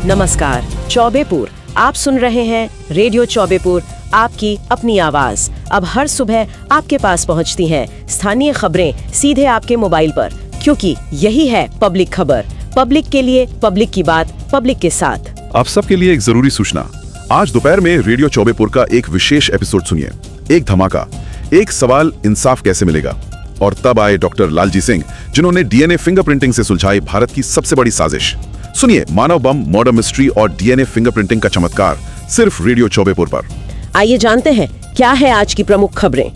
नमस्कार, चौबेपुर। आप सुन रहे हैं रेडियो चौबेपुर, आपकी अपनी आवाज। अब हर सुबह आपके पास पहुंचती हैं स्थानीय खबरें सीधे आपके मोबाइल पर, क्योंकि यही है पब्लिक खबर। पब्लिक के लिए, पब्लिक की बात, पब्लिक के साथ। आप सबके लिए एक जरूरी सूचना। आज दोपहर में रेडियो चौबेपुर का एक विशेष एपिसोड सुनिए। एक धमाका, एक सवाल, इंसाफ कैसे मिलेगा। और तब आए डॉक्टर लालजी सिंह, जिन्होंने डीएनए फिंगरप्रिंटिंग से सुलझाई भारत की सबसे बड़ी साजिश। सुनिए मानव बम, मर्डर मिस्ट्री और डीएनए फिंगरप्रिंटिंग का चमत्कार, सिर्फ रेडियो चौबेपुर पर। आइए जानते हैं क्या है आज की प्रमुख खबरें।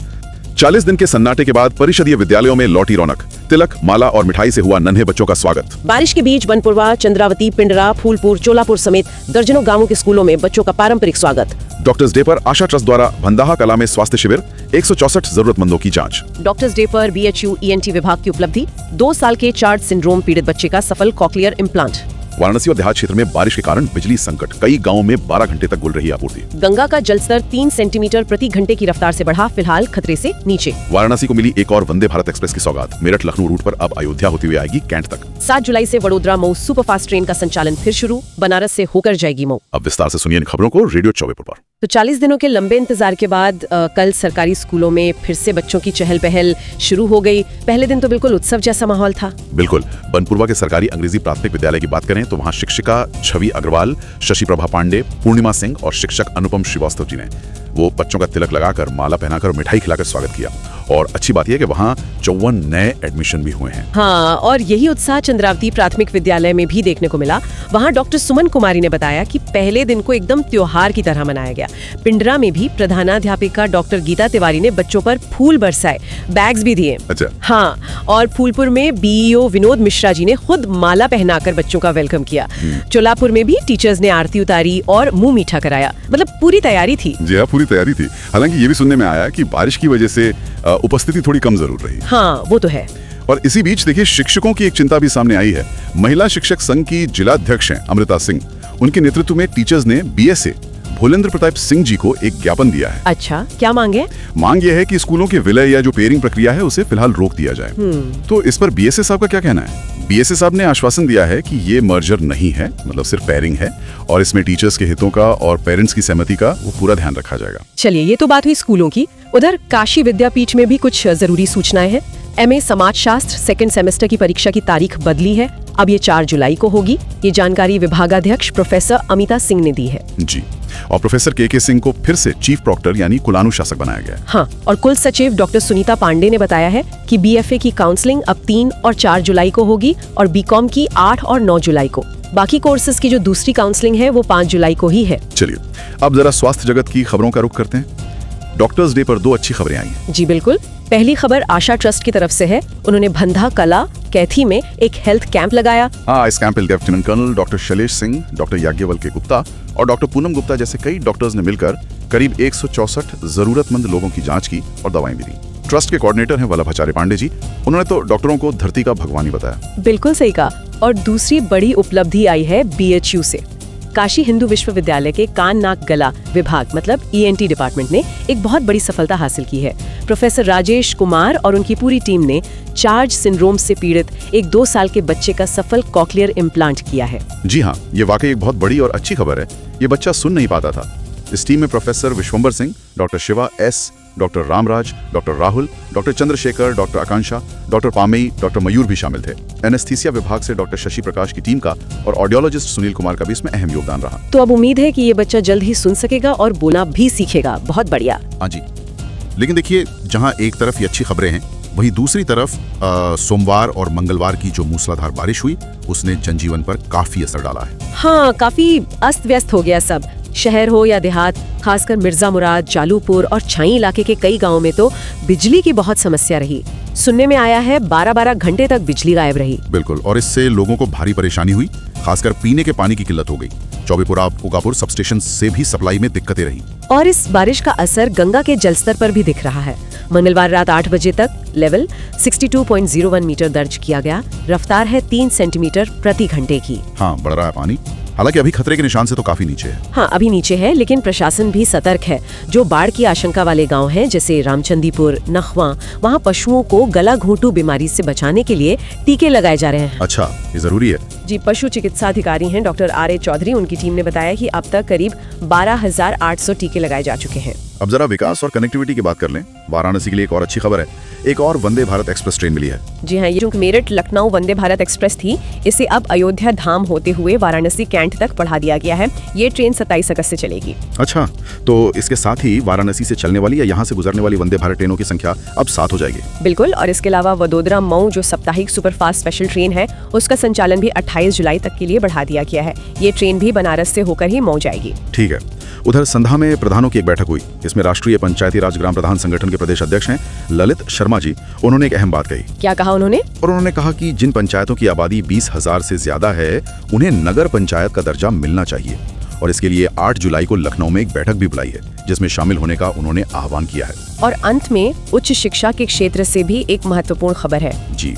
40 दिन के सन्नाटे के बाद परिषदीय विद्यालयों में लौटी रौनक। तिलक, माला और मिठाई से हुआ नन्हे बच्चों का स्वागत। बारिश के बीच बनपुरवा, चंद्रावती, पिंडरा, फूलपुर, चोलापुर समेत दर्जनों गांवों के स्कूलों में बच्चों का पारंपरिक स्वागत। डॉक्टर्स डे पर आशा ट्रस्ट द्वारा भंदाहा कला में स्वास्थ्य शिविर, 164 जरूरतमंदों की जांच। डॉक्टर्स डे पर बीएचयू ईएनटी विभाग की उपलब्धि, 2 साल के चार्ट सिंड्रोम पीड़ित बच्चे का सफल कॉकलियर इम्प्लांट। वाराणसी और देहात क्षेत्र में बारिश के कारण बिजली संकट, कई गांवों में 12 घंटे तक गुल रही आपूर्ति। गंगा का जलस्तर 3 सेंटीमीटर प्रति घंटे की रफ्तार से बढ़ा, फिलहाल खतरे से नीचे। वाराणसी को मिली एक और वंदे भारत एक्सप्रेस की सौगात। मेरठ लखनऊ रूट पर अब अयोध्या होती हुई आएगी कैंट तक। 7 जुलाई से वडोदरा मऊ सुपरफास्ट ट्रेन का संचालन फिर शुरू, बनारस से होकर जाएगी मऊ। अब विस्तार से सुनिए इन खबरों को रेडियो चौबेपुर पर। तो 40 दिनों के लंबे इंतजार के बाद कल सरकारी स्कूलों में फिर से बच्चों की चहल पहल शुरू हो गई। पहले दिन तो बिल्कुल उत्सव जैसा माहौल था। बिल्कुल। बनपुरवा के सरकारी अंग्रेजी प्राथमिक विद्यालय की बात करें तो वहाँ शिक्षिका छवि अग्रवाल, शशि प्रभा पांडे, पूर्णिमा सिंह और शिक्षक अनुपम श्रीवास्तव जी ने वो बच्चों का तिलक लगाकर, माला पहनाकर और मिठाई खिलाकर स्वागत किया। और अच्छी बात यह कि वहाँ 54 नए एडमिशन भी हुए हैं। हाँ, और यही उत्साह चंद्रावती प्राथमिक विद्यालय में भी देखने को मिला। वहाँ डॉक्टर सुमन कुमारी ने बताया कि पहले दिन को एकदम त्योहार की तरह मनाया गया। पिंडरा में भी प्रधानाध्यापिका डॉक्टर गीता तिवारी ने बच्चों पर फूल बरसाए, बैग्स भी दिए। अच्छा। हाँ, और फूलपुर में बीईओ विनोद मिश्रा जी ने खुद माला पहनाकर बच्चों का वेलकम किया। चोलापुर में भी टीचर्स ने आरती उतारी और मुंह मीठा कराया। मतलब पूरी तैयारी थी। जी हाँ, पूरी तैयारी थी। हालांकि ये भी सुनने में आया कि बारिश की वजह से उपस्थिति थोड़ी कम जरूर रही। हाँ, वो तो है। और इसी बीच देखिए, शिक्षकों की एक चिंता भी सामने आई है। महिला शिक्षक संघ की जिलाध्यक्ष हैं अमृता सिंह। उनके नेतृत्व में टीचर्स ने बीएसए भोलेंद्र प्रताप सिंह जी को एक ज्ञापन दिया है। अच्छा, क्या मांगे? मांग यह है कि स्कूलों के विलय या जो पेयरिंग प्रक्रिया है उसे फिलहाल रोक दिया जाए। तो इस पर बीएसए साहब का क्या कहना है? बीएसए साहब ने आश्वासन दिया है कि ये मर्जर नहीं है, मतलब सिर्फ पेयरिंग है और इसमें टीचर्स के हितों का और पेरेंट्स की सहमति का वो पूरा ध्यान रखा जाएगा। चलिए, ये तो बात हुई स्कूलों की। उधर काशी विद्यापीठ में भी कुछ जरूरी सूचनाएं हैं। एमए समाजशास्त्र सेकंड सेमेस्टर की परीक्षा की तारीख बदली है। अब ये 4 जुलाई को होगी। ये जानकारी विभागाध्यक्ष प्रोफेसर अमिता सिंह ने दी है। जी। और प्रोफेसर के सिंह को फिर से चीफ प्रॉक्टर यानी कुलानुशासक बनाया गया है। हाँ, और कुल सचिव डॉक्टर सुनीता पांडे ने बताया है कि बीएफए की काउंसलिंग अब 3 और 4 जुलाई को होगी और बीकॉम की 8 और 9 जुलाई को। बाकी कोर्सेज की जो दूसरी काउंसलिंग है वो 5 जुलाई को ही है। चलिए, अब जरा स्वास्थ्य जगत की खबरों का रुख करते हैं। डॉक्टर्स डे पर 2 अच्छी खबरें आई हैं। जी बिल्कुल। पहली खबर आशा ट्रस्ट की तरफ से है। उन्होंने भंधा कला कैथी में एक हेल्थ कैंप लगाया। इस कैंप में lieutenant colonel doctor Shailesh Singh, doctor Yajnavalkya Gupta और डॉक्टर पूनम गुप्ता जैसे कई डॉक्टर्स ने मिलकर करीब 164 जरूरतमंद लोगों की जांच की और दवाएं भी दी। ट्रस्ट के कोऑर्डिनेटर हैं वल्लभाचार्य पांडे जी। उन्होंने तो डॉक्टरों को धरती का भगवान ही बताया। बिल्कुल सही कहा। और दूसरी बड़ी उपलब्धि आई है बीएचयू से। काशी हिंदू विश्वविद्यालय के कान नाक गला विभाग मतलब ईएनटी डिपार्टमेंट ने एक बहुत बड़ी सफलता हासिल की है। प्रोफेसर राजेश कुमार और उनकी पूरी टीम ने चार्ज सिंड्रोम से पीड़ित एक 2 साल के बच्चे का सफल कॉकलियर इम्प्लांट किया है। जी हाँ, ये वाकई एक बहुत बड़ी और अच्छी खबर है। ये बच्चा सुन नहीं पाता था। इस टीम में professor Vishwambhar Singh, doctor Shiva S, doctor Ramraj, doctor Rahul, doctor Chandrashekhar, doctor Akanksha, doctor Pamei, doctor Mayur भी शामिल थे। एनेस्थीसिया विभाग से डॉक्टर शशि प्रकाश की टीम का और ऑडियोलॉजिस्ट सुनील कुमार का भी इसमें अहम योगदान रहा। तो अब उम्मीद है कि ये बच्चा जल्द ही सुन सकेगा और बोलना भी सीखेगा। बहुत बढ़िया। हाँ जी। लेकिन देखिए, जहाँ एक तरफ ये अच्छी खबरें हैं, वहीं दूसरी तरफ सोमवार और मंगलवार की जो मूसलाधार बारिश हुई उसने जनजीवन पर काफी असर डाला है। हाँ, काफी अस्त व्यस्त हो गया सब। शहर हो या देहात, खासकर मिर्जा मुराद, जालूपुर और छाई इलाके के कई गांवों में तो बिजली की बहुत समस्या रही। सुनने में आया है 12-12 घंटे तक बिजली गायब रही। बिल्कुल। और इससे लोगों को भारी परेशानी हुई, खासकर पीने के पानी की किल्लत हो गई। चौबेपुरा उगापुर सब स्टेशन से भी सप्लाई में दिक्कतें रही। और इस बारिश का असर गंगा के जलस्तर पर भी दिख रहा है। मंगलवार रात 8 बजे तक लेवल 62.01 मीटर दर्ज किया गया। रफ्तार है 3 सेंटीमीटर प्रति घंटे की। हाँ, बढ़ रहा है पानी। हालांकि अभी खतरे के निशान से तो काफी नीचे है। हाँ, अभी नीचे है, लेकिन प्रशासन भी सतर्क है। जो बाढ़ की आशंका वाले गांव हैं, जैसे रामचंदीपुर, नखवा, वहाँ पशुओं को गला घोंटू बीमारी से बचाने के लिए टीके लगाए जा रहे हैं। अच्छा, ये जरूरी है। जी, पशु चिकित्सा अधिकारी हैं डॉक्टर आर ए चौधरी, उनकी टीम ने बताया कि अब तक करीब 12,800 टीके लगाए जा चुके हैं। अब जरा विकास और कनेक्टिविटी की बात कर लें। वाराणसी के लिए एक और अच्छी खबर है, एक और वंदे भारत एक्सप्रेस ट्रेन मिली है। जी हाँ, ये जो मेरठ लखनऊ वंदे भारत एक्सप्रेस थी, इसे अब अयोध्या धाम होते हुए वाराणसी कैंट तक बढ़ा दिया गया है। ये ट्रेन 27 अगस्त से चलेगी। अच्छा, तो इसके साथ ही वाराणसी से चलने वाली या यहाँ से गुजरने वाली वंदे भारत ट्रेनों की संख्या अब 7 हो जाएगी। बिल्कुल, और इसके अलावा वडोदरा मऊ जो साप्ताहिक सुपरफास्ट स्पेशल ट्रेन है, उसका संचालन भी 28 जुलाई तक के लिए बढ़ा दिया गया है। ये ट्रेन भी बनारस से होकर ही मऊ जाएगी। ठीक है। उधर संधा में प्रधानों की एक बैठक हुई। इसमें राष्ट्रीय पंचायती राज ग्राम प्रधान संगठन के प्रदेश अध्यक्ष हैं ललित शर्मा जी। उन्होंने एक अहम बात कही। क्या कहा उन्होंने? और उन्होंने कहा कि जिन पंचायतों की आबादी 20,000 से ज्यादा है, उन्हें नगर पंचायत का दर्जा मिलना चाहिए। और इसके लिए 8 जुलाई को लखनऊ में एक बैठक भी बुलाई है, जिसमें शामिल होने का उन्होंने आह्वान किया है। और अंत में उच्च शिक्षा के क्षेत्र से भी एक महत्वपूर्ण खबर है। जी,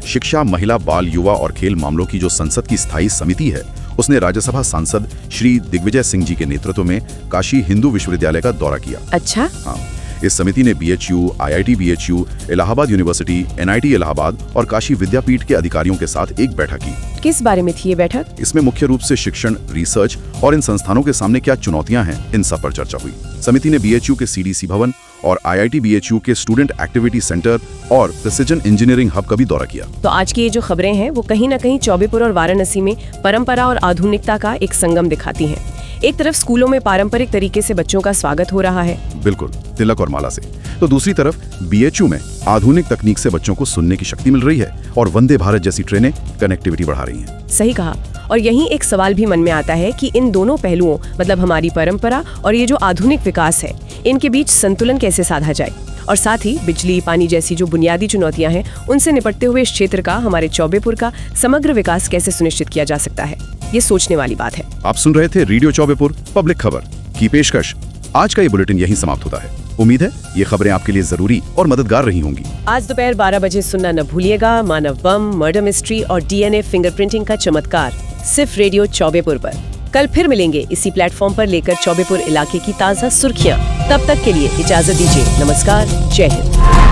शिक्षा, महिला, बाल, युवा और खेल मामलों की जो संसद की स्थायी समिति है, उसने राज्यसभा सांसद श्री दिग्विजय सिंह जी के नेतृत्व में काशी हिंदू विश्वविद्यालय का दौरा किया। अच्छा। हाँ, इस समिति ने BHU, IIT BHU, Allahabad university, NIT Allahabad और काशी विद्यापीठ के अधिकारियों के साथ एक बैठक की। किस बारे में थी ये बैठक? इसमें मुख्य रूप से शिक्षण, रिसर्च और इन संस्थानों के सामने क्या चुनौतियां हैं, इन सब पर चर्चा हुई। समिति ने BHU के CDC भवन और IIT BHU के स्टूडेंट एक्टिविटी सेंटर और प्रिसिजन इंजीनियरिंग हब का भी दौरा किया। तो आज की ये जो खबरें हैं, वो कहीं न कहीं चौबेपुर और वाराणसी में परंपरा और आधुनिकता का एक संगम दिखाती हैं। एक तरफ स्कूलों में पारंपरिक तरीके से बच्चों का स्वागत हो रहा है, बिल्कुल तिलक और माला से, तो दूसरी तरफ BHU में आधुनिक तकनीक से बच्चों को सुनने की शक्ति मिल रही है और वंदे भारत जैसी ट्रेनें कनेक्टिविटी बढ़ा रही हैं। सही कहा। और यहीं एक सवाल भी मन में आता है कि इन दोनों पहलुओं, मतलब हमारी परंपरा और ये जो आधुनिक विकास है, इनके बीच संतुलन कैसे साधा जाए। और साथ ही बिजली, पानी जैसी जो बुनियादी चुनौतियां हैं, उनसे निपटते हुए इस क्षेत्र का, हमारे चौबेपुर का समग्र विकास कैसे सुनिश्चित किया जा सकता है, ये सोचने वाली बात है। आप सुन रहे थे रेडियो चौबेपुर पब्लिक खबर की पेशकश। आज का ये बुलेटिन यहीं समाप्त होता है। उम्मीद है ये खबरें आपके लिए जरूरी और मददगार रही होंगी। आज दोपहर 12 बजे सुनना न भूलिएगा मानव बम, मर्डर मिस्ट्री और DNA फिंगरप्रिंटिंग का चमत्कार, सिर्फ रेडियो चौबेपुर पर। कल फिर मिलेंगे इसी प्लेटफॉर्म पर, लेकर चौबेपुर इलाके की ताज़ा सुर्खियां। तब तक के लिए इजाजत दीजिए। नमस्कार, जय हिंद।